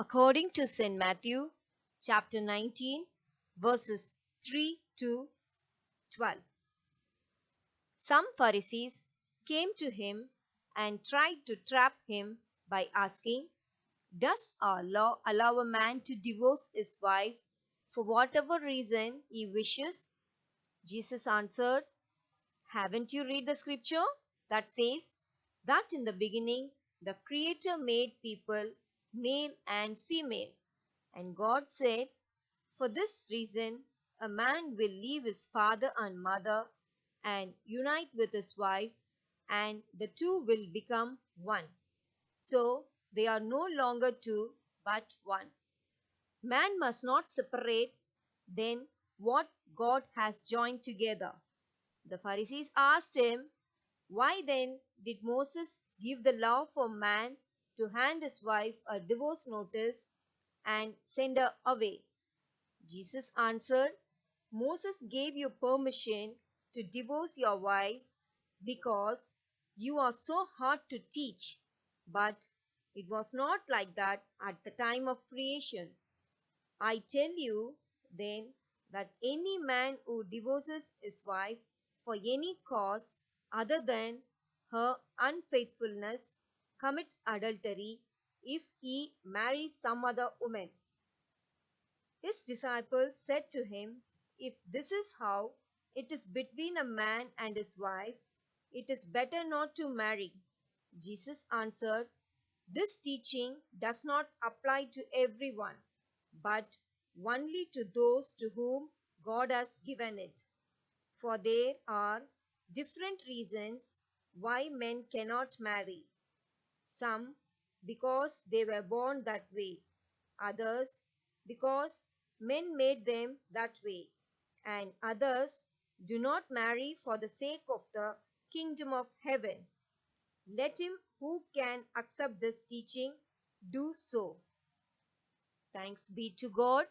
According to St. Matthew, chapter 19, verses 3 to 12. Some Pharisees came to him and tried to trap him by asking, "Does our law allow a man to divorce his wife for whatever reason he wishes?" Jesus answered, "Haven't you read the scripture that says that in the beginning the Creator made people male and female? And God said, 'For this reason a man will leave his father and mother and unite with his wife, and the two will become one.' So they are no longer two, but one. Man must not separate then what God has joined together." The Pharisees asked him, "Why then did Moses give the law for man to hand his wife a divorce notice and send her away?" Jesus answered, "Moses gave you permission to divorce your wives because you are so hard to teach. But it was not like that at the time of creation. I tell you, then, that any man who divorces his wife for any cause other than her unfaithfulness commits adultery if he marries some other woman." His disciples said to him, "If this is how it is between a man and his wife, it is better not to marry." Jesus answered, "This teaching does not apply to everyone, but only to those to whom God has given it. For there are different reasons why men cannot marry. Some because they were born that way, others because men made them that way, and others do not marry for the sake of the kingdom of heaven. Let him who can accept this teaching do so." Thanks be to God.